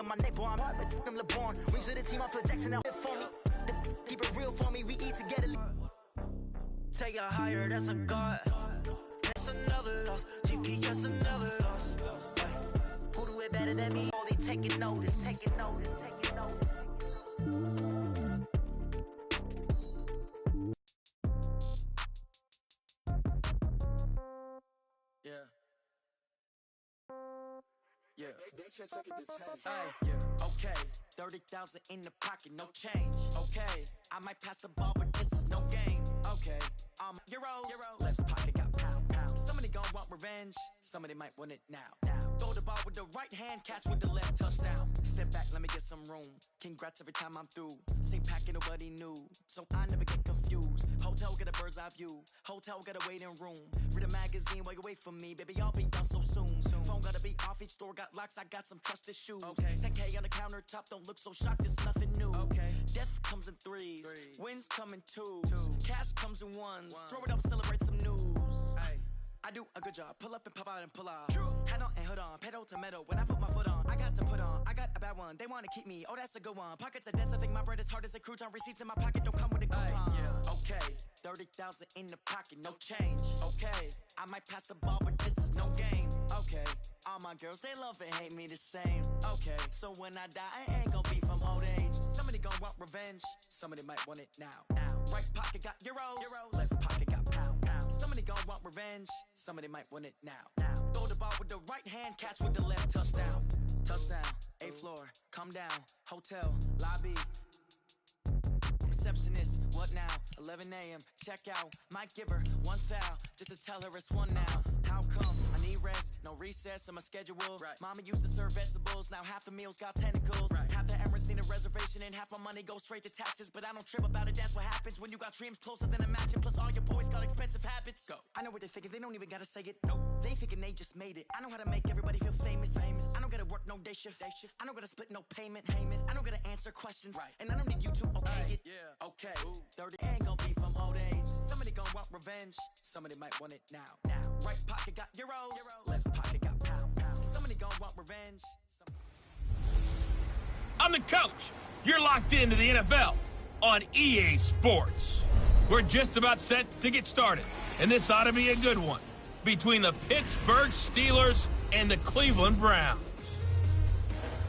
on my neck, boy, I'm hot like I'm LeBron. Rings to the team, I feel Jackson out for me. Keep it real for me, we eat together. Take it higher, that's a God. That's another loss. GPS another loss. Who do it better than me? Oh, they taking notice, taking notice, taking notice. Yeah. Yeah. Hey, yeah. Okay. 30,000 in the pocket, no change. Okay. I might pass the ball, but this is no game. Okay. Euros. Left pocket got pound. Somebody gon' want revenge. Somebody might want it now. Throw the ball with the right hand, catch with the left, touchdown. Step back, let me get some room. Congrats every time I'm through. Same packet, nobody knew, so I never get confused. Hotel get a bird's eye view. Hotel got a waiting room. Read a magazine while you wait for me, baby. I'll be done so soon. Phone gotta be off. Each store got locks. I got some trusted shoes. Okay. 10K on the countertop. Don't look so shocked. It's nothing new. Okay. Death comes in threes. Wins come in twos. Cash comes in ones. Throw it up, celebrate some news. Ay. I do a good job. Pull up and pop out and pull out. Head on and hood on. Pedal to metal. When I put my foot on, I got to put on. I got a bad one. They want to keep me. Oh, that's a good one. Pockets are dense. I think my bread is hard as a crouton. Receipts in my pocket don't come with a coupon. Yeah. Okay. 30,000 in the pocket. No change. Okay. I might pass the ball, but this is no game. Okay. All my girls, they love and hate me the same. Okay. So when I die, I ain't gonna be from old age. Somebody gonna want revenge. Somebody might want it now. Right pocket got euros. Left pocket got pound. Somebody gon' want revenge. Somebody might want it now. Throw the ball with the right hand, catch with the left, touchdown. Touchdown, 8th floor, come down. Hotel, lobby. Receptionist, what now? 11 a.m., check out. Might give her one foul, just to tell her it's one now. How come? I need rest, no recess on my schedule. Right. Mama used to serve vegetables, now half the meals got tentacles. Right. Half the Emirates need a reservation and half my money goes straight to taxes. But I don't trip about it, that's what happens when you got dreams closer than a mansion. Plus all your boys got expensive habits. Go. I know what they're thinking, they don't even gotta say it. Nope. They thinking they just made it. I know how to make everybody feel famous. I don't gotta work no day shift. I don't gotta split no payment. I don't gotta answer questions. Right. And I don't need you to okay it. Yeah. Okay. Ooh. 30 ain't gonna be from old age. Somebody gonna want revenge. Somebody might want it now. Right pocket got euros. Left pocket got pound. Somebody gonna want revenge. I'm the coach. You're locked into the NFL on EA Sports. We're just about set to get started, and this ought to be a good one between the Pittsburgh Steelers and the Cleveland Browns.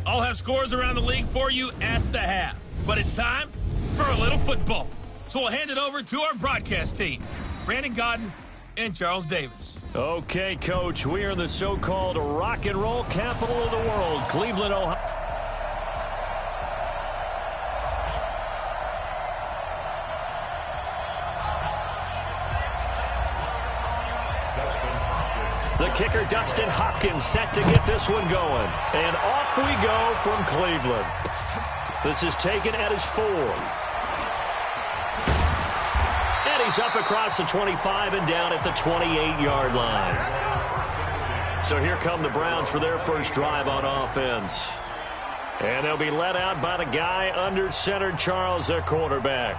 I'll have scores around the league for you at the half, but it's time for a little football. So we'll hand it over to our broadcast team, Brandon Godden and Charles Davis. Okay, Coach, we are the so-called rock and roll capital of the world, Cleveland, Ohio. The kicker, Dustin Hopkins, set to get this one going. And off we go from Cleveland. This is taken at his 4. And he's up across the 25 and down at the 28-yard line. So here come the Browns for their first drive on offense. And they'll be led out by the guy under center, Charles, their quarterback.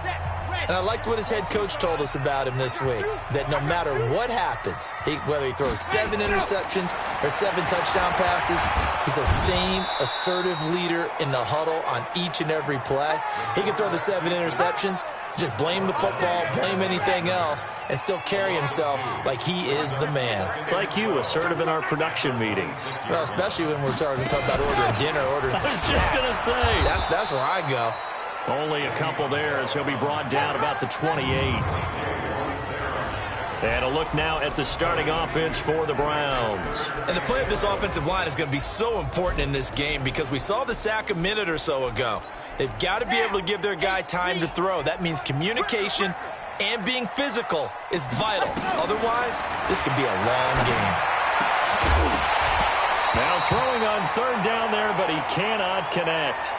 And I liked what his head coach told us about him this week, that no matter what happens, whether he throws 7 interceptions or 7 touchdown passes, he's the same assertive leader in the huddle on each and every play. He can throw the 7 interceptions, just blame the football, blame anything else, and still carry himself like he is the man. It's like you, assertive in our production meetings. Well, especially when we're talking about ordering dinner, ordering I was just going to say. That's where I go. Only a couple there as he'll be brought down about the 28. And a look now at the starting offense for the Browns. And the play of this offensive line is going to be so important in this game because we saw the sack a minute or so ago. They've got to be able to give their guy time to throw. That means communication and being physical is vital. Otherwise, this could be a long game. Now throwing on 3rd down there, but he cannot connect.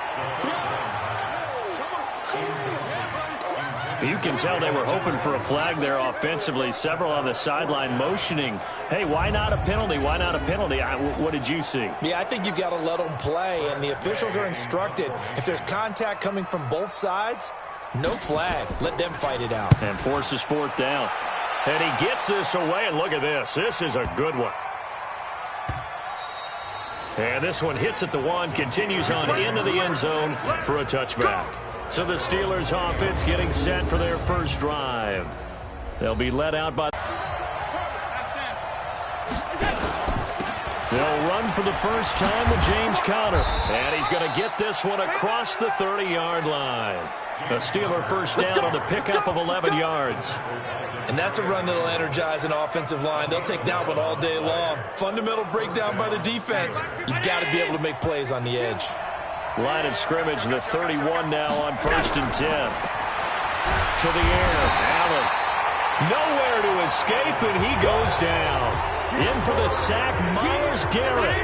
You can tell they were hoping for a flag there offensively. Several on the sideline motioning, hey, why not a penalty? Why not a penalty? What did you see? Yeah, I think you've got to let them play, and the officials are instructed. If there's contact coming from both sides, no flag. Let them fight it out. And forces 4th down. And he gets this away, and look at this. This is a good one. And this one hits at the 1, continues on into the end zone for a touchback. So the Steelers offense getting set for their first drive. They'll be led out by... They'll run for the first time with James Conner. And he's going to get this one across the 30-yard line. A Steeler first down on the pickup of 11 yards. And that's a run that'll energize an offensive line. They'll take that one all day long. Fundamental breakdown by the defense. You've got to be able to make plays on the edge. Line of scrimmage, the 31 now on 1st and 10. To the air, Allen. Nowhere to escape, and he goes down. In for the sack, Myles Garrett.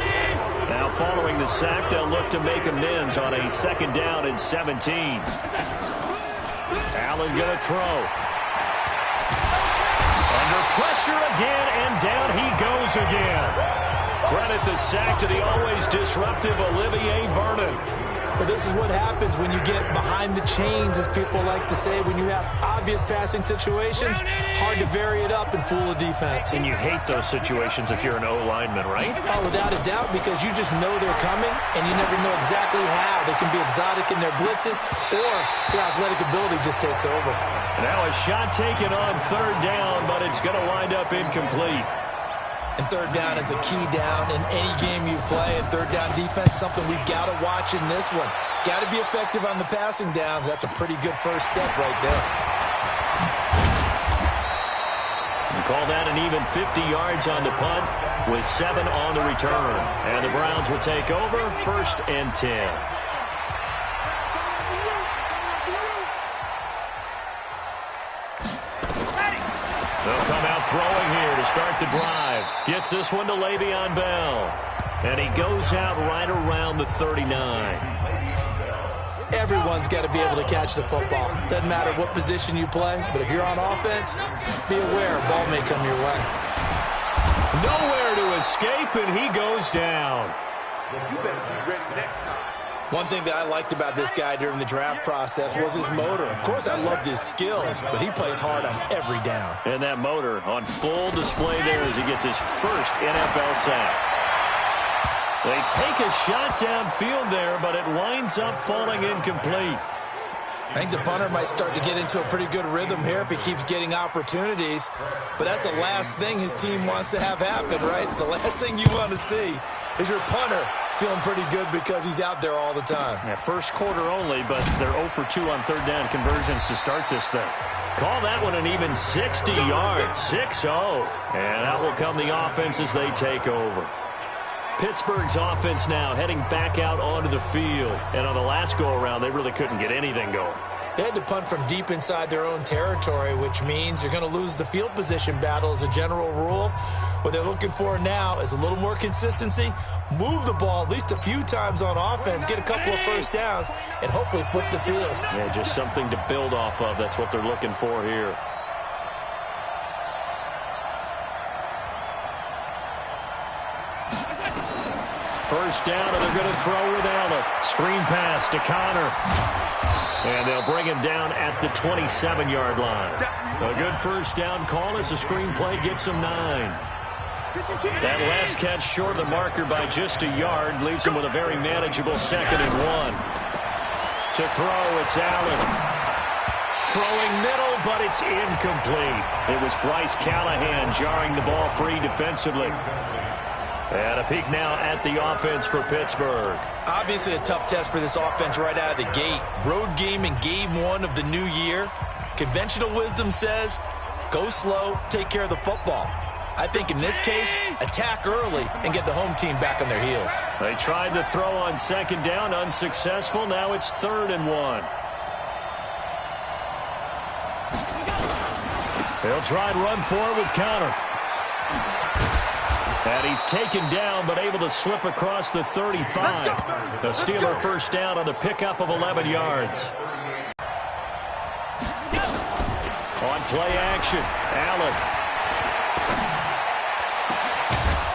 Now following the sack, they'll look to make amends on a 2nd down and 17. Allen going to throw. Under pressure again, and down he goes again. Credit the sack to the always disruptive Olivier Vernon. But this is what happens when you get behind the chains, as people like to say. When you have obvious passing situations, hard to vary it up and fool a defense. And you hate those situations if you're an O-lineman, right? Oh, without a doubt, because you just know they're coming, and you never know exactly how. They can be exotic in their blitzes, or their athletic ability just takes over. Now a shot taken on 3rd down, but it's going to wind up incomplete. And 3rd down is a key down in any game you play. And 3rd down defense, something we've got to watch in this one. Got to be effective on the passing downs. That's a pretty good first step right there. We call that an even 50 yards on the punt with 7 on the return. And the Browns will take over 1st and 10. They'll come out throwing here to start the drive. Gets this one to Le'Veon Bell. And he goes out right around the 39. Everyone's got to be able to catch the football. Doesn't matter what position you play, but if you're on offense, be aware a ball may come your way. Nowhere to escape, and he goes down. You better be ready next time. One thing that I liked about this guy during the draft process was his motor. Of course, I loved his skills, but he plays hard on every down. And that motor on full display there as he gets his first NFL sack. They take a shot downfield there, but it winds up falling incomplete. I think the punter might start to get into a pretty good rhythm here if he keeps getting opportunities. But that's the last thing his team wants to have happen, right? The last thing you want to see is your punter feeling pretty good because he's out there all the time. Yeah, first quarter only, but they're 0 for 2 on 3rd down conversions to start this thing. Call that one an even 60 yards, 6-0. And out will come the offense as they take over. Pittsburgh's offense now heading back out onto the field. And on the last go-around, they really couldn't get anything going. They had to punt from deep inside their own territory, which means you're going to lose the field position battle as a general rule. What they're looking for now is a little more consistency, move the ball at least a few times on offense, get a couple of first downs, and hopefully flip the field. Yeah, just something to build off of. That's what they're looking for here. First down, and they're going to throw with Allen. Screen pass to Conner. And they'll bring him down at the 27-yard line. A good first down call as the screen play gets him 9. That last catch short of the marker by just a yard leaves him with a very manageable 2nd and 1. To throw, it's Allen. Throwing middle, but it's incomplete. It was Bryce Callahan jarring the ball free defensively. And a peek now at the offense for Pittsburgh. Obviously a tough test for this offense right out of the gate. Road game in game 1 of the new year. Conventional wisdom says, go slow, take care of the football. I think in this case, attack early and get the home team back on their heels. They tried to throw on 2nd down, unsuccessful. Now it's 3rd and 1. They'll try and run forward with Conner. And he's taken down, but able to slip across the 35. A Steeler first down on the pickup of 11 yards. On play action, Allen.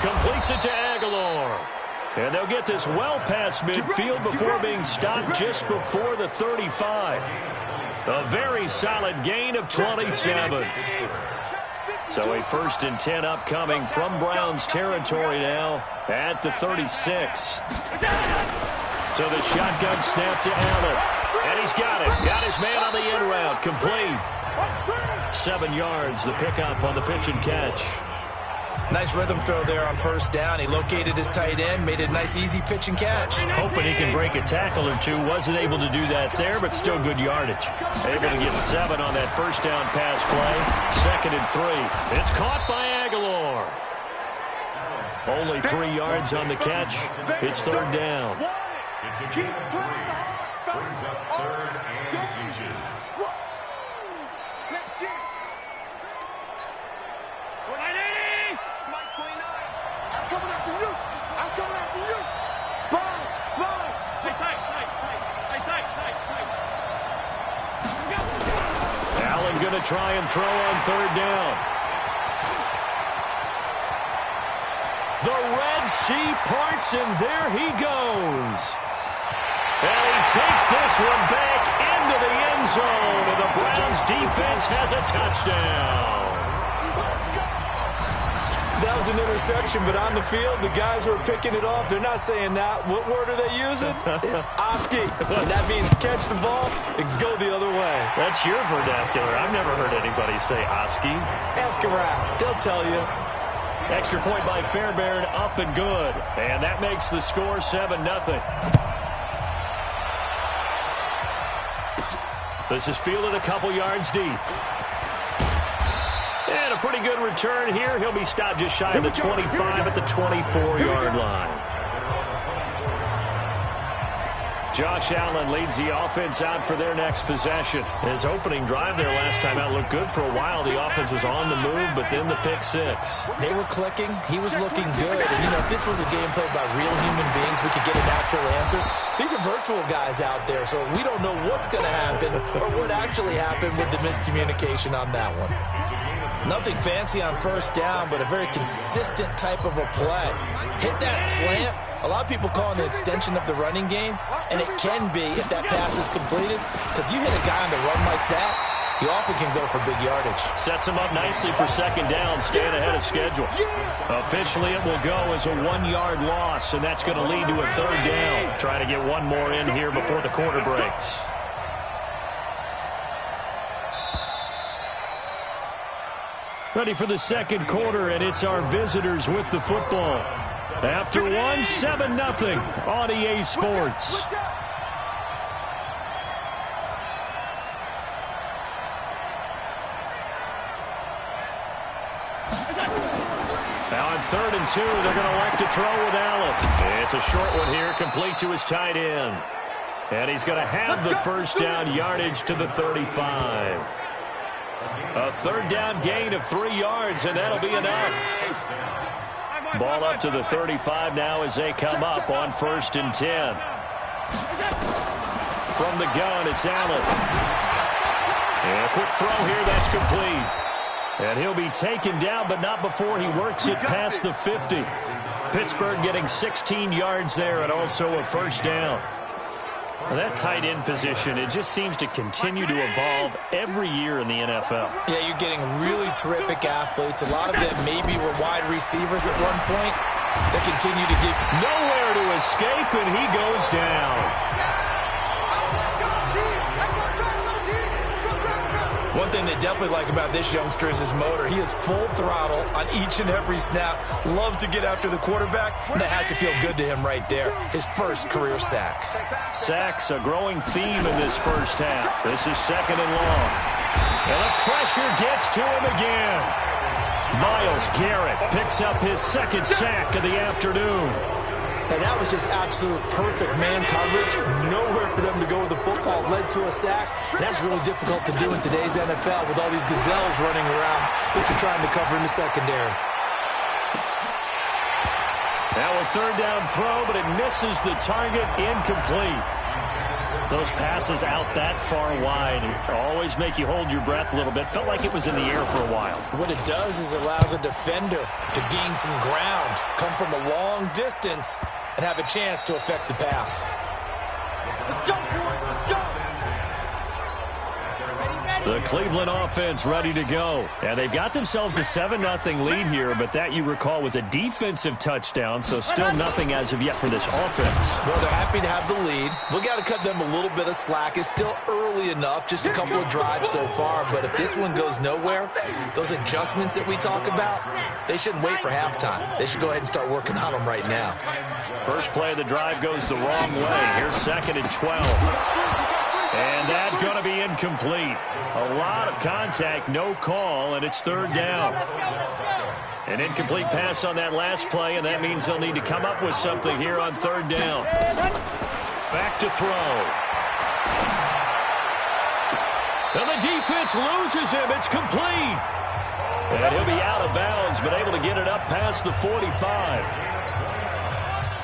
Completes it to Aguilar. And they'll get this well past midfield before being stopped just before the 35. A very solid gain of 27. So a 1st and 10 upcoming from Browns territory now at the 36. So the shotgun snap to Allen. And he's got it. Got his man on the end route. Complete. 7 yards, the pickup on the pitch and catch. Nice rhythm throw there on 1st down. He located his tight end, made it a nice easy pitch and catch. Hoping he can break a tackle or two. Wasn't able to do that there, but still good yardage. Able to get 7 on that 1st down pass play. 2nd and 3. It's caught by Aguilar. Only 3 yards on the catch. It's 3rd down. Brings up 3rd and inches. Let's get it. 180. Mike 29. I'm coming after you. I'm coming after you. Spine. Stay tight. Allen going to try and throw on 3rd down. The Red Sea parts, and there he goes. And he takes this one back into the end zone, and the Browns defense has a touchdown. That was an interception, but on the field, the guys who are picking it off, they're not saying that. What word are they using? It's Oski. And that means catch the ball and go the other way. That's your vernacular. I've never heard anybody say Oski. Ask around. They'll tell you. Extra point by Fairbairn, up and good. And that makes the score 7-0. This is fielded a couple yards deep. And a pretty good return here. He'll be stopped just shy of the 25 at the 24-yard line. Josh Allen leads the offense out for their next possession. His opening drive there last time out looked good for a while. The offense was on the move, but then the pick 6. They were clicking. He was looking good. And, you know, if this was a game played by real human beings, we could get a natural answer. These are virtual guys out there, so we don't know what's going to happen or what actually happened with the miscommunication on that one. Nothing fancy on 1st down, but a very consistent type of a play. Hit that slant. A lot of people call it an extension of the running game, and it can be if that pass is completed, because you hit a guy on the run like that, he often can go for big yardage. Sets him up nicely for 2nd down, staying ahead of schedule. Officially, it will go as a 1-yard loss, and that's going to lead to a 3rd down. Trying to get one more in here before the quarter breaks. Ready for the 2nd quarter, and it's our visitors with the football. After 1, 7-0 on EA Sports. Now on 3rd and 2, they're going to elect to throw with Allen. It's a short one here, complete to his tight end. And he's going to have the 1st down yardage to the 35. A 3rd down gain of 3 yards, and that'll be enough. Ball up to the 35 now as they come up on 1st and 10. From the gun, it's Allen. And a quick throw here, that's complete. And he'll be taken down, but not before he works it past the 50. Pittsburgh getting 16 yards there and also a 1st down. Well, that tight end position, it just seems to continue to evolve every year in the NFL. Yeah, you're getting really terrific athletes. A lot of them maybe were wide receivers at one point. They continue to get nowhere to escape, and he goes down. One thing they definitely like about this youngster is his motor. He is full throttle on each and every snap. Loves to get after the quarterback. That has to feel good to him right there. His 1st career sack. Sacks, a growing theme in this 1st half. This is 2nd and long. And the pressure gets to him again. Myles Garrett picks up his 2nd sack of the afternoon. And that was just absolute perfect man coverage. Nowhere for them to go with the football. Led to a sack. That's really difficult to do in today's NFL with all these gazelles running around that you're trying to cover in the secondary. Now a 3rd down throw, but it misses the target, incomplete. Those passes out that far wide always make you hold your breath a little bit. Felt like it was in the air for a while. What it does is it allows a defender to gain some ground, come from a long distance, and have a chance to affect the pass. Let's go, boys. Let's go. Ready, ready. The Cleveland offense ready to go. And they've got themselves a 7-0 lead here, but that, you recall, was a defensive touchdown, so still nothing as of yet for this offense. Well, they're happy to have the lead. We've got to cut them a little bit of slack. It's still early enough, just a couple of drives so far, but if this one goes nowhere, those adjustments that we talk about, they shouldn't wait for halftime. They should go ahead and start working on them right now. First play of the drive goes the wrong way. Here's 2nd and 12. And that's going to be incomplete. A lot of contact, no call, and it's 3rd down. An incomplete pass on that last play, and that means they'll need to come up with something here on 3rd down. Back to throw. And the defense loses him. It's complete. And he'll be out of bounds, but able to get it up past the 45.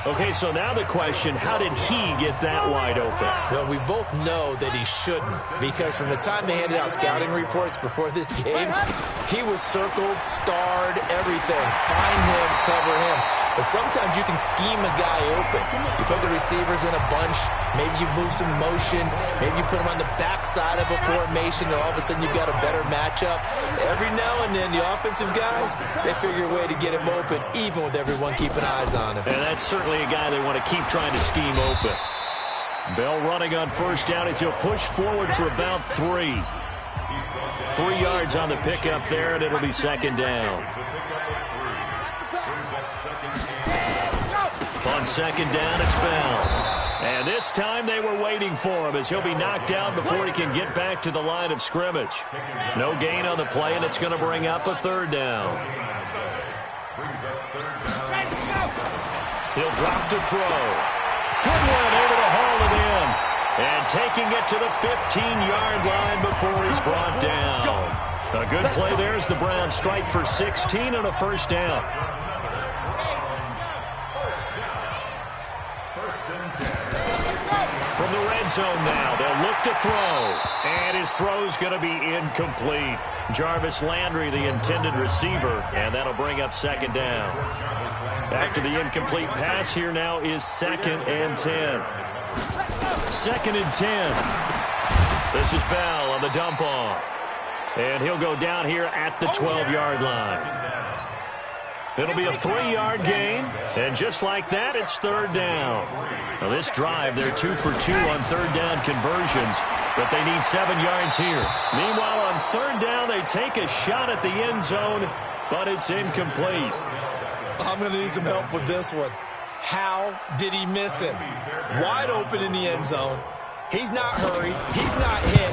Okay, so now the question, how did he get that wide open? Well, we both know that he shouldn't, because from the time they handed out scouting reports before this game, he was circled, starred, everything. Find him, cover him. But sometimes you can scheme a guy open. You put the receivers in a bunch, maybe you move some motion, maybe you put them on the backside of a formation, and all of a sudden you've got a better matchup. Every now and then, the offensive guys, they figure a way to get him open, even with everyone keeping eyes on him. And that's certainly a guy they want to keep trying to scheme open. Bell running on 1st down as he'll push forward for about 3. 3 yards on the pickup there, and it'll be 2nd down. On 2nd down, it's Bell. And this time they were waiting for him as he'll be knocked down before he can get back to the line of scrimmage. No gain on the play, and it's going to bring up a 3rd down. He'll drop to throw. Good one, able to haul it in. And taking it to the 15-yard line before he's brought down. A good play there as the Browns strike for 16 and a 1st down. From the red zone now, they'll look to throw. And his throw's going to be incomplete. Jarvis Landry, the intended receiver, and that'll bring up 2nd down. After the incomplete pass, here now is 2nd and 10. 2nd and 10. This is Bell on the dump off. And he'll go down here at the 12-yard line. It'll be a 3-yard gain, and just like that, it's 3rd down. Now this drive, they're 2 for 2 on 3rd down conversions, but they need 7 yards here. Meanwhile, on 3rd down, they take a shot at the end zone, but it's incomplete. I'm going to need some help with this one. How did he miss him? Wide open in the end zone. He's not hurried. He's not hit.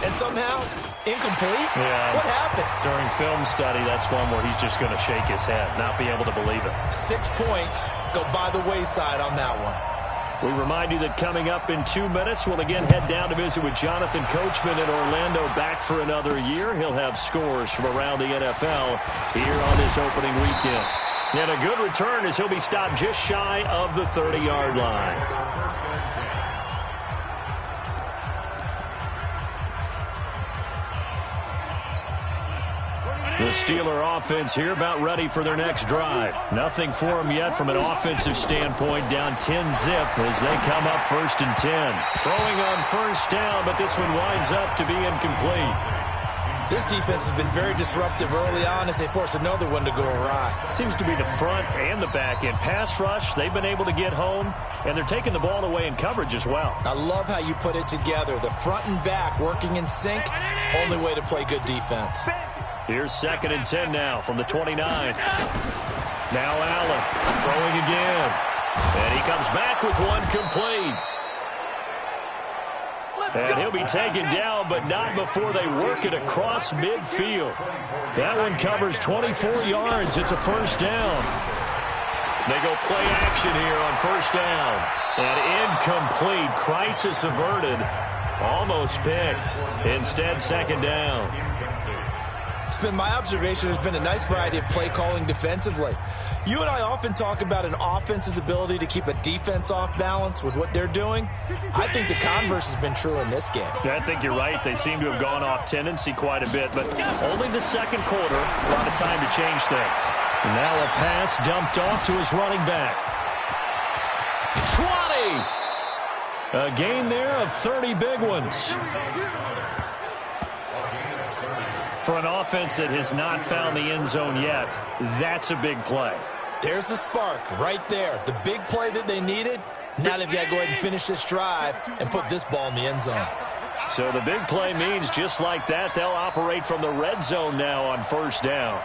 And somehow, incomplete? Yeah. What happened? During film study, that's one where he's just going to shake his head, not be able to believe it. 6 points go by the wayside on that one. We remind you that coming up in 2 minutes, we'll again head down to visit with Jonathan Coachman in Orlando, back for another year. He'll have scores from around the NFL here on this opening weekend. And a good return as he'll be stopped just shy of the 30-yard line. The Steeler offense here about ready for their next drive. Nothing for them yet from an offensive standpoint, down 10-zip as they come up 1st and 10. Throwing on 1st down, but this one winds up to be incomplete. This defense has been very disruptive early on as they force another one to go awry. Seems to be the front and the back end. Pass rush, they've been able to get home, and they're taking the ball away in coverage as well. I love how you put it together. The front and back working in sync, only way to play good defense. Here's 2nd and 10 now from the 29. Now Allen throwing again. And he comes back with one complete. And he'll be taken down, but not before they work it across midfield. That one covers 24 yards. It's a 1st down. They go play action here on 1st down. And incomplete. Crisis averted. Almost picked. Instead, 2nd down. It's been my observation there's been a nice variety of play calling defensively. You and I often talk about an offense's ability to keep a defense off balance with what they're doing. I think the converse has been true in this game. I think you're right. They seem to have gone off tendency quite a bit, but only the 2nd quarter, a lot of time to change things. And now a pass dumped off to his running back. 20! A gain there of 30 big ones. For an offense that has not found the end zone yet, that's a big play. There's the spark right there. The big play that they needed. Now they've got to go ahead and finish this drive and put this ball in the end zone. So the big play means just like that, they'll operate from the red zone now on first down.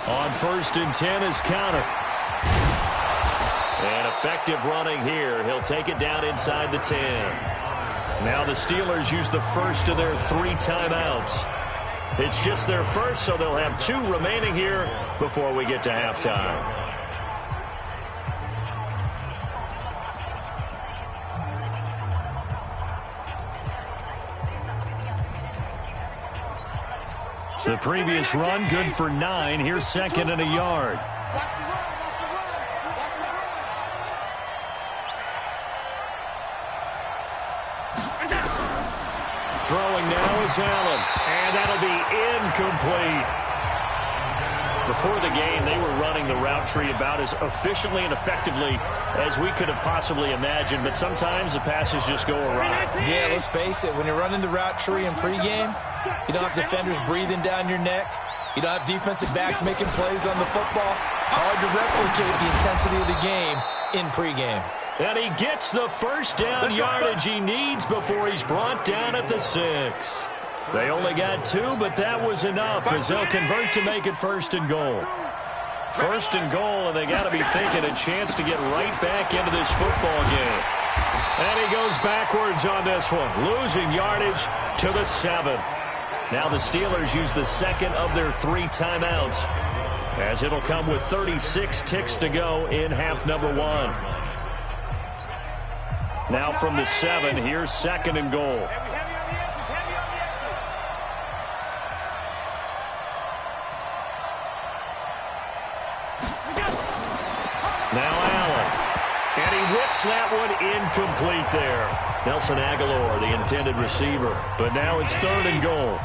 On 1st and 10 is Conner. And effective running here. He'll take it down inside the 10. Now the Steelers use the first of their 3 timeouts. It's just their first, so they'll have 2 remaining here before we get to halftime. The previous run, good for 9. Here's 2nd and a yard. Throwing now is Allen, and that'll be incomplete. Before the game, they were running the route tree about as efficiently and effectively as we could have possibly imagined, but sometimes the passes just go awry. Yeah, let's face it, when you're running the route tree in pregame, you don't have defenders breathing down your neck. You don't have defensive backs making plays on the football. Hard to replicate the intensity of the game in pregame. And he gets the first down yardage he needs before he's brought down at the 6. They only got 2, but that was enough as they'll convert to make it 1st and goal. 1st and goal, and they got to be thinking a chance to get right back into this football game. And he goes backwards on this one, losing yardage to the 7. Now the Steelers use the 2nd of their 3 timeouts, as it'll come with 36 ticks to go in half number 1. Now from the 7, here's 2nd and goal. Now Allen. And he whips that one incomplete there. Nelson Aguilar, the intended receiver. But now it's 3rd and goal.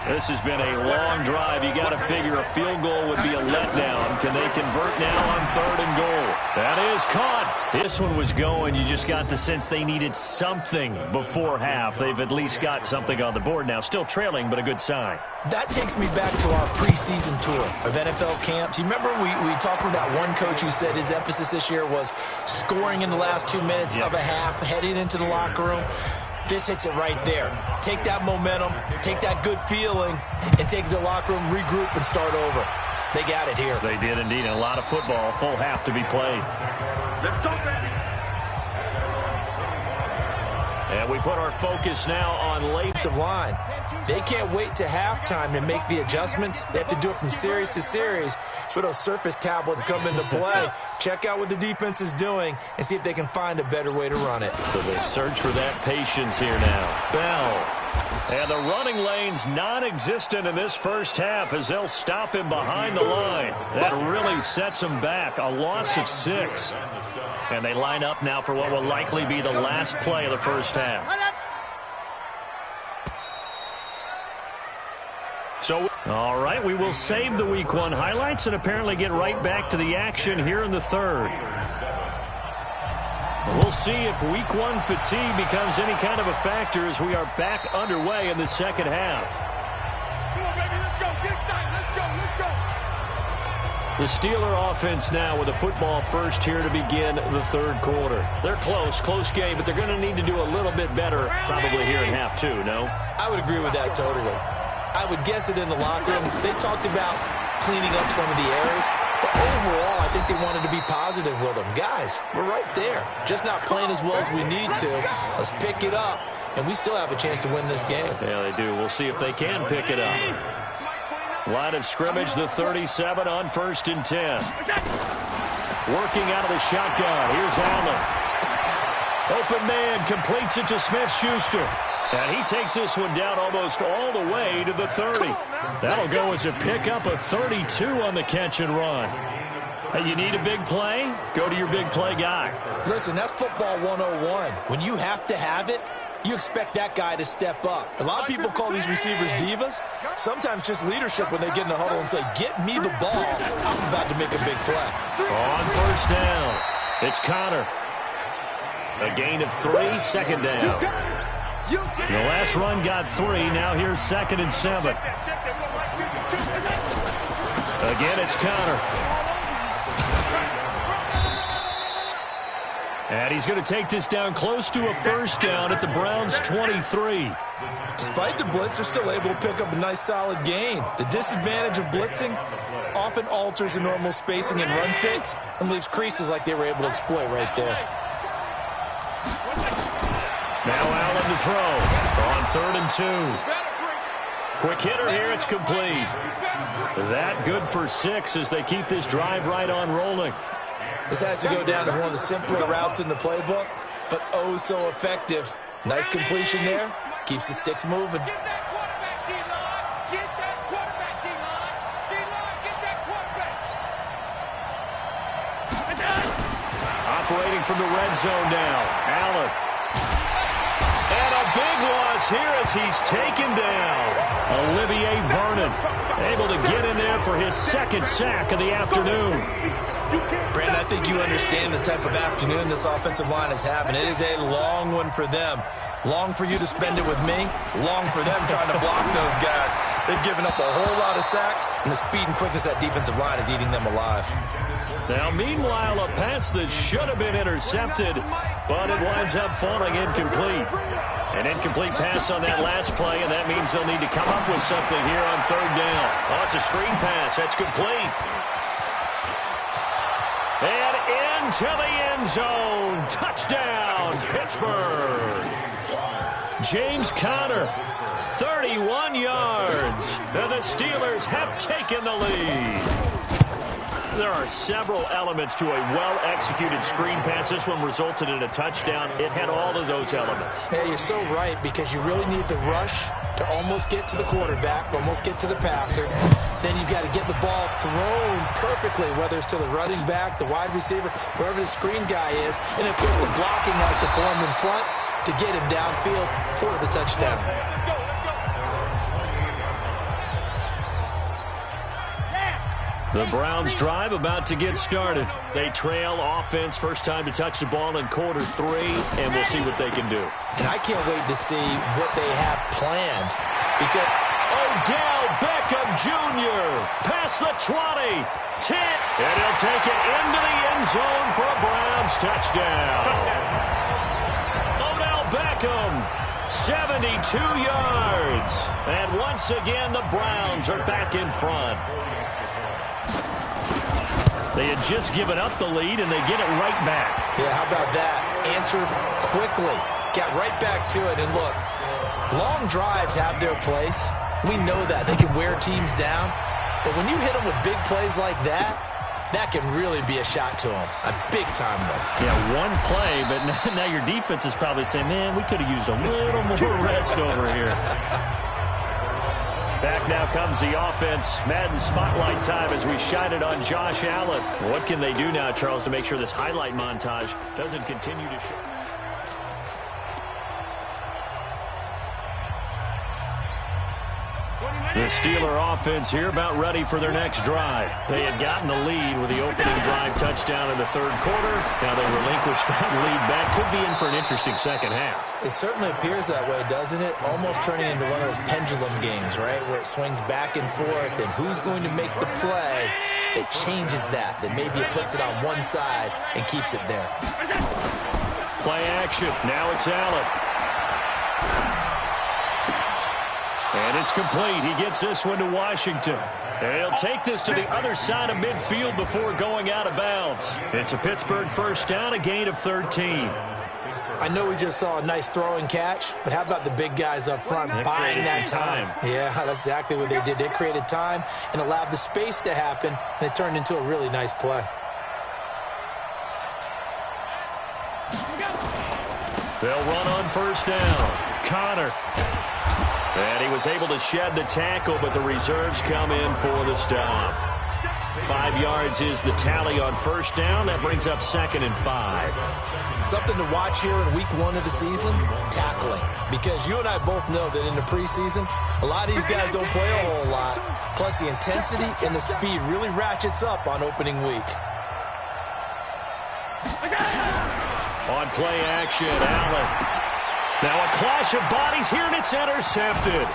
This has been a long drive. You got to figure a field goal would be a letdown. Can they convert now on 3rd and goal? That is caught. This one was going. You just got the sense they needed something before half. They've at least got something on the board now. Still trailing, but a good sign. That takes me back to our preseason tour of NFL camps. You remember we talked with that one coach who said his emphasis this year was scoring in the last 2 minutes of a half, heading into the locker room. This hits it right there. Take that momentum, take that good feeling, and take the locker room, regroup, and start over. They got it here. They did indeed. A lot of football, full half to be played. Let's go, baby. And we put our focus now on late Of line. They can't wait to halftime to make the adjustments. They have to do it from series to series for those surface tablets come into play. Check out what the defense is doing and see if they can find a better way to run it. So they search for that patience here now. Bell. And the running lane's non-existent in this first half as they'll stop him behind the line. That really sets him back. A loss of 6. And they line up now for what will likely be the last play of the first half. So, all right, we will save the Week 1 highlights and apparently get right back to the action here in the 3rd. We'll see if Week 1 fatigue becomes any kind of a factor as we are back underway in the second half. Come on, baby, let's go. Get excited. Let's go. The Steeler offense now with the football first here to begin the 3rd quarter. They're close game, but they're going to need to do a little bit better probably here in half 2, no? I would agree with that totally. I would guess it in the locker room. They talked about cleaning up some of the areas, but overall, I think they wanted to be positive with them. Guys, we're right there. Just not playing as well as we need to. Let's pick it up, and we still have a chance to win this game. Yeah, they do. We'll see if they can pick it up. Line of scrimmage, the 37 on 1st and 10. Working out of the shotgun. Here's Allen. Open man completes it to Smith-Schuster. And he takes this one down almost all the way to the 30. That'll go as a pickup of 32 on the catch and run. Hey, you need a big play? Go to your big play guy. Listen, that's football 101. When you have to have it, you expect that guy to step up. A lot of people call these receivers divas. Sometimes just leadership when they get in the huddle and say, get me the ball. I'm about to make a big play. On 1st down, it's Conner. A gain of 3, 2nd down. The last run got 3. Now here's 2nd and 7. Again, it's Conner. And he's going to take this down close to a first down at the Browns' 23. Despite the blitz, they're still able to pick up a nice solid gain. The disadvantage of blitzing often alters the normal spacing and run fits and leaves creases like they were able to exploit right there. Now Allen to throw on 3rd and 2. Quick hitter here, it's complete. That good for 6 as they keep this drive right on rolling. This has to go down as one of the simpler routes in the playbook, but oh so effective. Nice completion there. Keeps the sticks moving. Operating from the red zone now. Allen. And a big loss here as he's taken down. Olivier Vernon able to get in there for his 2nd sack of the afternoon. Brandon, I think you understand the type of afternoon this offensive line is having. It is a long one for them. Long for you to spend it with me. Long for them trying to block those guys. They've given up a whole lot of sacks, and the speed and quickness of that defensive line is eating them alive. Now, meanwhile, a pass that should have been intercepted, but it winds up falling incomplete. An incomplete pass on that last play, and that means they'll need to come up with something here on 3rd down. Oh, it's a screen pass. That's complete. And into the end zone. Touchdown, Pittsburgh. James Conner, 31 yards. And the Steelers have taken the lead. There are several elements to a well-executed screen pass. This one resulted in a touchdown. It had all of those elements. Hey, you're so right, because you really need the rush to almost get to the quarterback, almost get to the passer. Then you've got to get the ball thrown perfectly, whether it's to the running back, the wide receiver, whoever the screen guy is. And, of course, the blocking has to form in front to get him downfield for the touchdown. The Browns drive about to get started. They trail offense, first time to touch the ball in quarter 3, and we'll see what they can do. And I can't wait to see what they have planned. Because Odell Beckham Jr. past the 20, 10, and he'll take it into the end zone for a Browns touchdown. Odell Beckham, 72 yards. And once again, the Browns are back in front. They had just given up the lead, and they get it right back. Yeah, how about that? Answered quickly. Got right back to it. And look, long drives have their place. We know that. They can wear teams down. But when you hit them with big plays like that, that can really be a shot to them. A big time one. Yeah, one play, but now your defense is probably saying, man, we could have used a little more rest over here. Back now comes the offense. Madden Spotlight time as we shine it on Josh Allen. What can they do now, Charles, to make sure this highlight montage doesn't continue to show? The Steeler offense here about ready for their next drive. They had gotten the lead with the opening drive touchdown in the 3rd quarter. Now they relinquished that lead back. Could be in for an interesting second half. It certainly appears that way, doesn't it? Almost turning into one of those pendulum games, right? Where it swings back and forth, and who's going to make the play that changes that maybe it puts it on one side and keeps it there. Play action. Now it's Allen. And it's complete. He gets this one to Washington. And he'll take this to the other side of midfield before going out of bounds. It's a Pittsburgh first down, a gain of 13. I know we just saw a nice throwing catch, but how about the big guys up front buying that time? Yeah, that's exactly what they did. They created time and allowed the space to happen, and it turned into a really nice play. They'll run on first down. Conner. And he was able to shed the tackle, but the reserves come in for the stop. 5 yards is the tally on first down. That brings up 2nd and 5. Something to watch here in week 1 of the season, tackling. Because you and I both know that in the preseason, a lot of these guys don't play a whole lot. Plus the intensity and the speed really ratchets up on opening week. On play action, Allen. Now a clash of bodies here, and it's intercepted.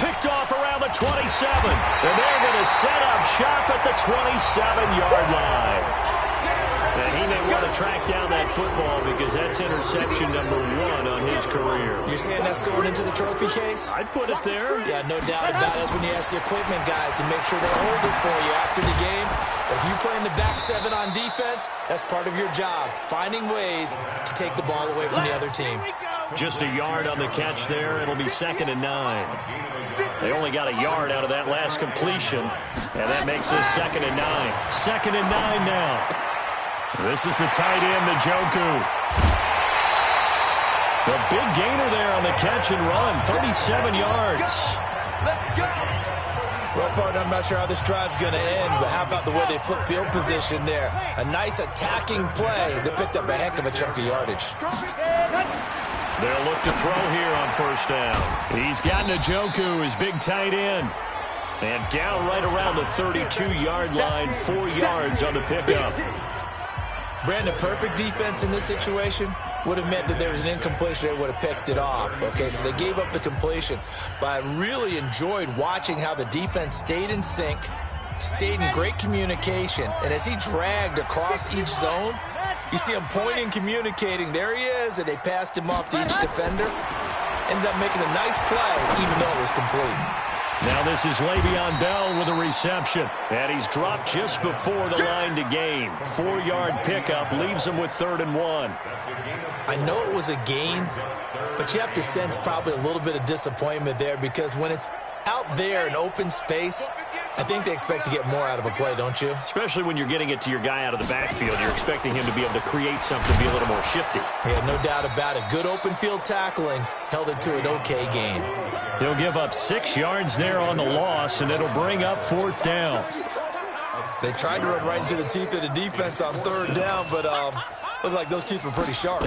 Picked off around the 27. And they're going to set up shop at the 27-yard line. And he may want to track down that football because that's interception number 1 on his career. You're saying that's going into the trophy case? I'd put it there. Yeah, no doubt about it. That's when you ask the equipment guys to make sure they hold it for you after the game. But if you play in the back 7 on defense, that's part of your job, finding ways to take the ball away from the other team. Just a yard on the catch there. It'll be 2nd and 9. They only got a yard out of that last completion, and that makes this 2nd and 9. 2nd and 9 now. This is the tight end, Njoku. The big gainer there on the catch and run, 37 yards. Let's go. Well, partner, I'm not sure how this drive's going to end, but how about the way they flip field position there? A nice attacking play that picked up a heck of a chunk of yardage. They'll look to throw here on 1st down. He's got Njoku, his big tight end. And down right around the 32-yard line, 4 yards on the pickup. Brandon, perfect defense in this situation would have meant that there was an incompletion. They would have picked it off. Okay, so they gave up the completion. But I really enjoyed watching how the defense stayed in sync, stayed in great communication. And as he dragged across each zone, you see him pointing, communicating. There he is, and they passed him off to each defender. Ended up making a nice play, even though it was complete. Now this is Le'Veon Bell with a reception. And he's dropped just before the line to gain. 4-yard pickup leaves him with 3rd and 1. I know it was a gain, but you have to sense probably a little bit of disappointment there because when it's out there in open space, I think they expect to get more out of a play, don't you? Especially when you're getting it to your guy out of the backfield. You're expecting him to be able to create something, be a little more shifty. Yeah, no doubt about it. Good open field tackling held it to an okay gain. He'll give up 6 yards there on the loss, and it'll bring up 4th down. They tried to run right into the teeth of the defense on 3rd down, but looked like those teeth were pretty sharp.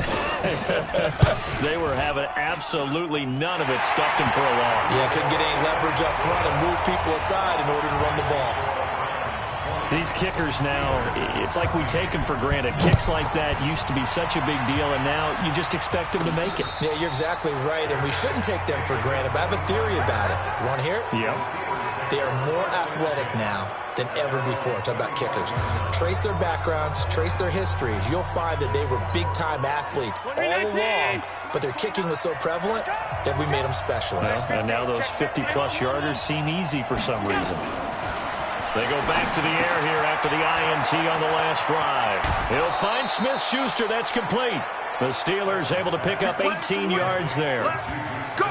They were having absolutely none of it, stuffed him for a loss. Yeah, couldn't get any leverage up front and move people aside in order to run the ball. These kickers now, it's like we take them for granted. Kicks like that used to be such a big deal, and now you just expect them to make it. Yeah, you're exactly right, and we shouldn't take them for granted, but I have a theory about it. You want to hear it? Yeah. They are more athletic now than ever before. Talk about kickers. Trace their backgrounds, trace their histories. You'll find that they were big-time athletes all along, but their kicking was so prevalent that we made them specialists. Well, and now those 50-plus yarders seem easy for some reason. They go back to the air here after the INT on the last drive. He'll find Smith-Schuster. That's complete. The Steelers able to pick up 18 yards there. Go.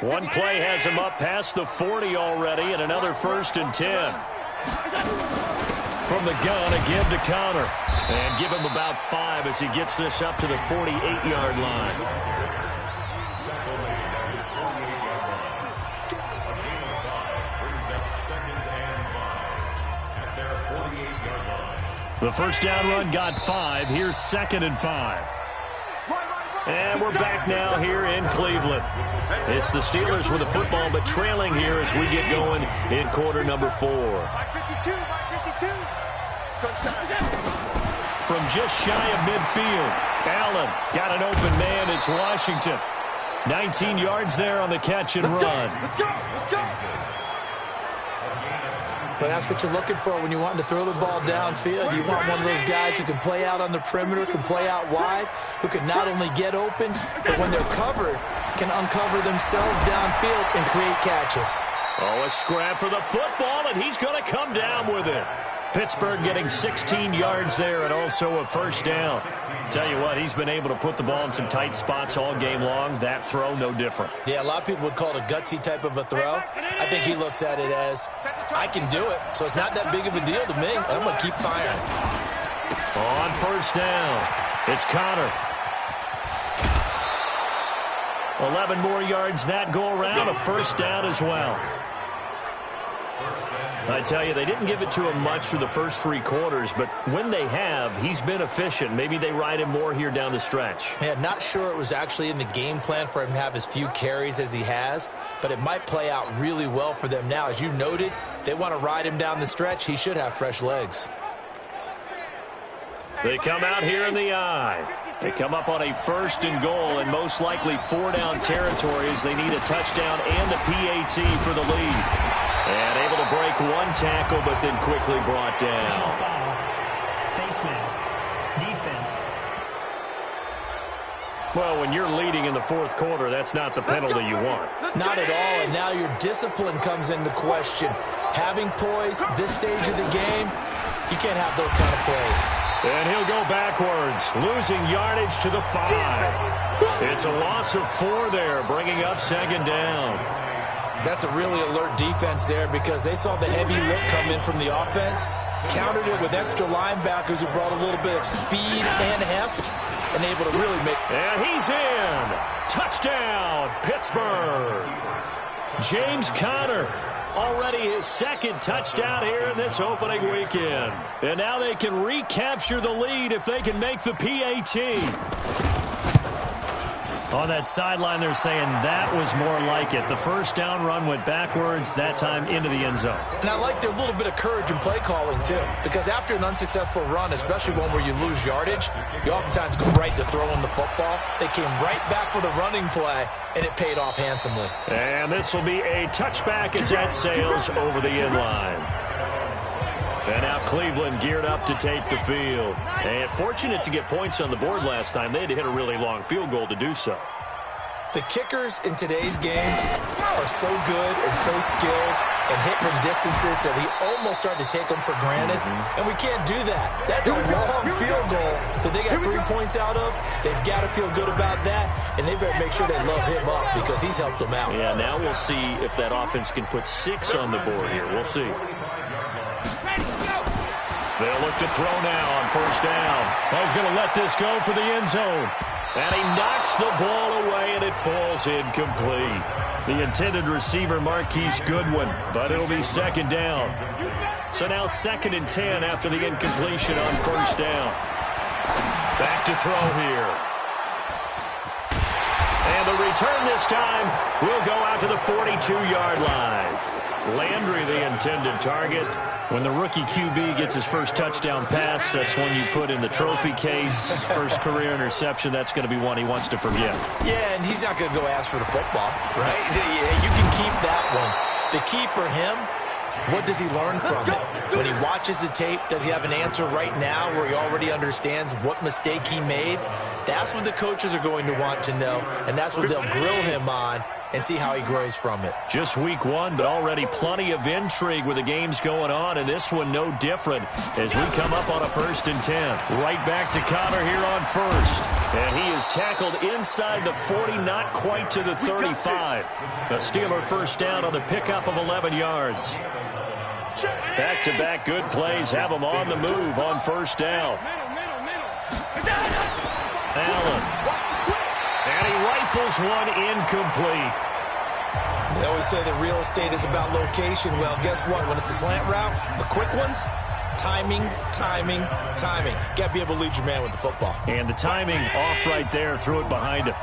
One play has him up past the 40 already, and another 1st and 10. From the gun, a give to Connor. And give him about 5 as he gets this up to the 48-yard line. The 1st down run got 5. Here's 2nd and 5. And we're back now here in Cleveland. It's the Steelers with the football, but trailing here as we get going in quarter number 4. From just shy of midfield, Allen got an open man. It's Washington. 19 yards there on the catch and run. Let's go. But that's what you're looking for when you want to throw the ball downfield. You want one of those guys who can play out on the perimeter, can play out wide, who can not only get open, but when they're covered, can uncover themselves downfield and create catches. Oh, a scrap for the football, and he's going to come down with it. Pittsburgh getting 16 yards there and also a 1st down. Tell you what, he's been able to put the ball in some tight spots all game long. That throw, no different. Yeah, a lot of people would call it a gutsy type of a throw. I think he looks at it as, I can do it, so it's not that big of a deal to me, and I'm going to keep firing. On 1st down, it's Connor. 11 more yards that go around, a 1st down as well. I tell you, they didn't give it to him much through the first 3 quarters, but when they have, he's been efficient. Maybe they ride him more here down the stretch. Yeah, not sure it was actually in the game plan for him to have as few carries as he has, but it might play out really well for them now. As you noted, if they want to ride him down the stretch, he should have fresh legs. They come out here in the eye. They come up on a 1st and goal, and most likely 4-down territory as they need a touchdown and a PAT for the lead. And able to break 1 tackle, but then quickly brought down. Foul. Face mask. Defense. Well, when you're leading in the 4th quarter, that's not the penalty you want. Not at all, and now your discipline comes into question. Having poise this stage of the game, you can't have those kind of plays. And he'll go backwards, losing yardage to the 5. It's a loss of 4 there, bringing up 2nd down. That's a really alert defense there because they saw the heavy look come in from the offense, countered it with extra linebackers who brought a little bit of speed and heft, and able to really make... And he's in! Touchdown, Pittsburgh! James Conner, already his 2nd touchdown here in this opening weekend. And now they can recapture the lead if they can make the PAT. On that sideline, they're saying that was more like it. The 1st down run went backwards, that time into the end zone. And I like their little bit of courage in play calling, too. Because after an unsuccessful run, especially one where you lose yardage, you oftentimes go right to throwing the football. They came right back with a running play, and it paid off handsomely. And this will be a touchback as that sails over the end line. And now Cleveland geared up to take the field. And fortunate to get points on the board last time. They had to hit a really long field goal to do so. The kickers in today's game are so good and so skilled and hit from distances that we almost start to take them for granted. And we can't do that. That's a long field goal that they got 3 points out of. They've got to feel good about that, and they better make sure they love him up because he's helped them out. Yeah, now we'll see if that offense can put 6 on the board here. We'll see. They'll look to throw now on 1st down. He's going to let this go for the end zone. And he knocks the ball away, and it falls incomplete. The intended receiver, Marquise Goodwin, but it'll be 2nd down. So now 2nd and 10 after the incompletion on 1st down. Back to throw here. And the return this time will go out to the 42-yard line. Landry, the intended target. When the rookie QB gets his first touchdown pass, that's one you put in the trophy case. First career interception, that's going to be one he wants to forget. Yeah, and he's not going to go ask for the football, right? You can keep that one. The key for him, what does he learn from it? When he watches the tape, does he have an answer right now where he already understands what mistake he made? That's what the coaches are going to want to know, and that's what they'll grill him on and see how he grows from it. Just week 1, but already plenty of intrigue with the games going on, and this one no different as we come up on a 1st and 10. Right back to Conner here on 1st. And he is tackled inside the 40, not quite to the 35. A Steeler 1st down on the pickup of 11 yards. Back-to-back good plays have him on the move on 1st down. Allen. And he rifles one incomplete. They always say that real estate is about location. Well, guess what? When it's a slant route, the quick ones, timing, timing, timing. Got to be able to lead your man with the football. And the timing off right there, threw it behind him.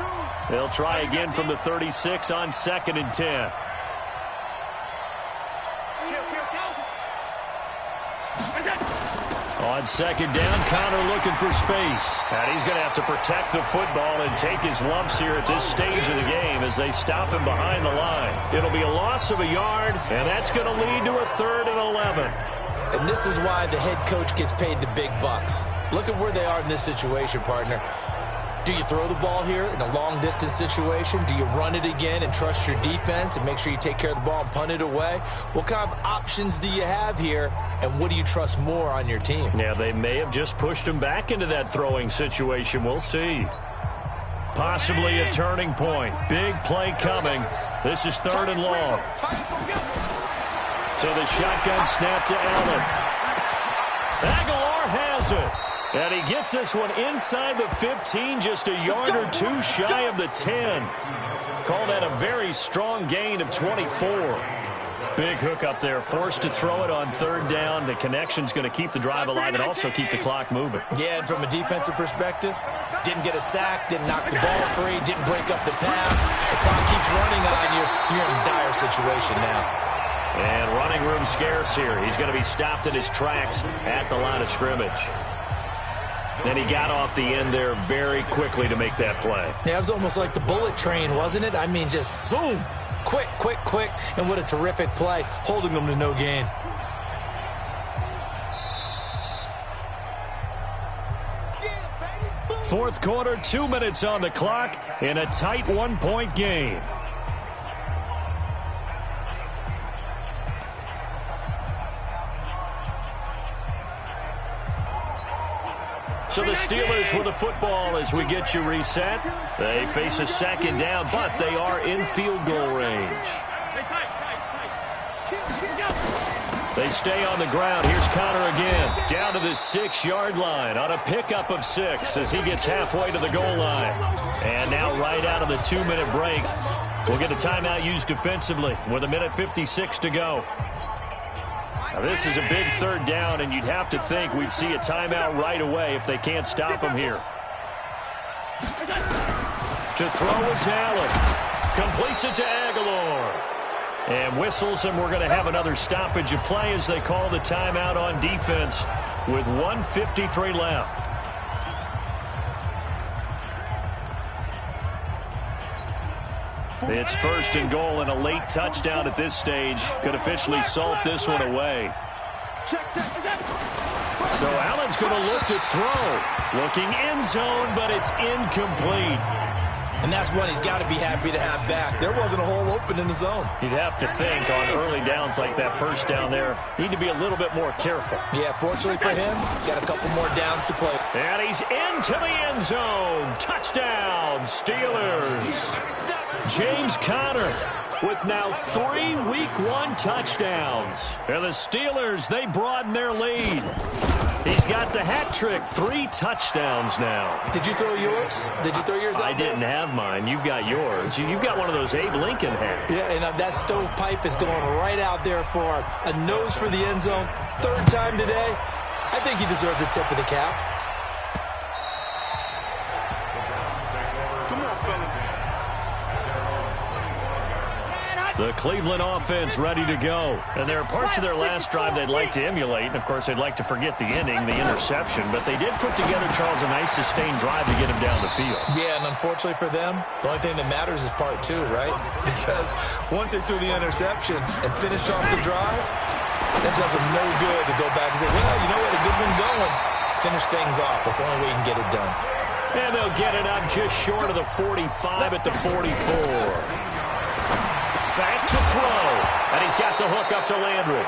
They'll try again from the 36 on 2nd and 10. On 2nd down, Conner looking for space. And he's going to have to protect the football and take his lumps here at this stage of the game as they stop him behind the line. It'll be a loss of a yard, and that's going to lead to a 3rd and 11. And this is why the head coach gets paid the big bucks. Look at where they are in this situation, partner. Do you throw the ball here in a long-distance situation? Do you run it again and trust your defense and make sure you take care of the ball and punt it away? What kind of options do you have here, and what do you trust more on your team? Yeah, they may have just pushed him back into that throwing situation. We'll see. Possibly a turning point. Big play coming. This is 3rd and long. So the shotgun snap to Allen. Aguilar has it. And he gets this one inside the 15, just a yard or 2 shy of the 10. Call that a very strong gain of 24. Big hook up there, forced to throw it on third down. The connection's going to keep the drive alive and also keep the clock moving. Yeah, and from a defensive perspective, didn't get a sack, didn't knock the ball free, didn't break up the pass. The clock keeps running on you. You're in a dire situation now. And running room scarce here. He's going to be stopped in his tracks at the line of scrimmage. Then he got off the end there very quickly to make that play. Yeah, it was almost like the bullet train, wasn't it? I mean, just zoom. Quick, quick, quick. And what a terrific play, holding them to no gain. Fourth quarter, 2 minutes on the clock in a tight one-point game. So the Steelers with the football as we get you reset. They face a second down, but they are in field goal range. They stay on the ground. Here's Conner again. Down to the 6-yard line on a pickup of 6 as he gets halfway to the goal line. And now right out of the 2-minute break, we'll get a timeout used defensively with 1:56 to go. Now, this is a big third down, and you'd have to think we'd see a timeout right away if they can't stop him here. To throw is Allen. Completes it to Aguilar. And whistles, and we're going to have another stoppage of play as they call the timeout on defense with 1:53 left. It's first and goal, and a late touchdown at this stage could officially salt this one away. So Allen's going to look to throw. Looking end zone, but it's incomplete. And that's one he's got to be happy to have back. There wasn't a hole open in the zone. You'd have to think on early downs like that first down there, need to be a little bit more careful. Yeah, fortunately for him, got a couple more downs to play. And he's into the end zone. Touchdown, Steelers. James Conner with now 3 Week 1 touchdowns. And the Steelers, they broaden their lead. He's got the hat trick, 3 touchdowns now. Did you throw yours? Did you throw yours out I didn't have mine. You've got yours. You've got one of those Abe Lincoln hats. Yeah, and that stovepipe is going right out there for a nose for the end zone. 3rd time today. I think he deserves a tip of the cap. The Cleveland offense ready to go. And there are parts of their last drive they'd like to emulate. And, of course, they'd like to forget the ending, the interception. But they did put together, Charles, a nice sustained drive to get him down the field. Yeah, and unfortunately for them, the only thing that matters is part 2, right? Because once they threw the interception and finished off the drive, that does them no good to go back and say, well, you know what, a good one going. Finish things off. That's the only way you can get it done. And they'll get it up just short of the 45 at the 44. Back to throw, and he's got the hook up to Landry.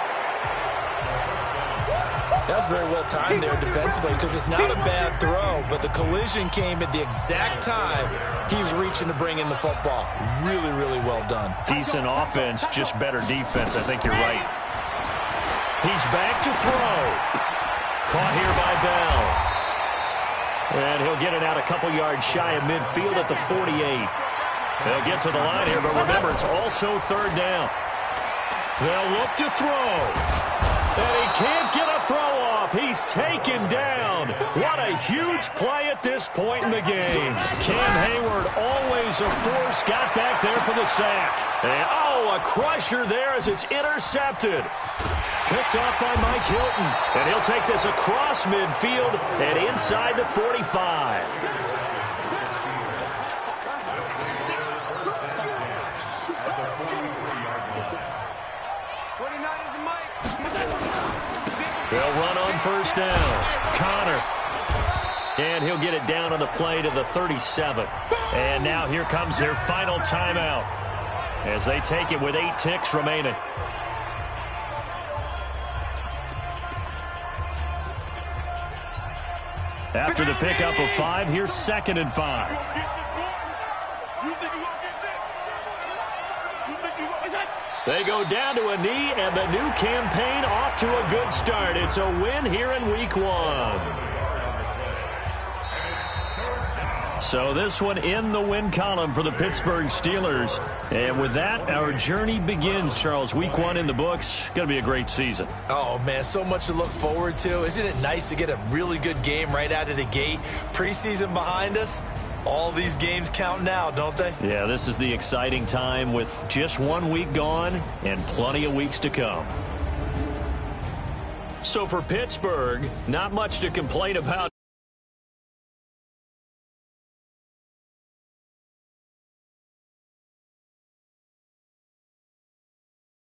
That was very well timed there defensively because it's not a bad throw, but the collision came at the exact time he was reaching to bring in the football. Really, really well done. Decent offense, just better defense. I think you're right. He's back to throw. Caught here by Bell. And he'll get it out a couple yards shy of midfield at the 48. They'll get to the line here, but remember, it's also 3rd down. They'll look to throw. And he can't get a throw off. He's taken down. What a huge play at this point in the game. Cam Hayward, always a force, got back there for the sack. And, a crusher there as it's intercepted. Picked off by Mike Hilton. And he'll take this across midfield and inside the 45. They'll run on 1st down. Conner. And he'll get it down on the play to the 37. And now here comes their final timeout as they take it with 8 ticks remaining. After the pickup of 5, here's 2nd and 5. They go down to a knee, and the new campaign off to a good start. It's a win here in Week 1. So this one in the win column for the Pittsburgh Steelers. And with that, our journey begins, Charles. Week 1 in the books. Going to be a great season. Oh, man, so much to look forward to. Isn't it nice to get a really good game right out of the gate? Preseason behind us. All these games count now, don't they? Yeah, this is the exciting time with just 1 week gone and plenty of weeks to come. So for Pittsburgh, not much to complain about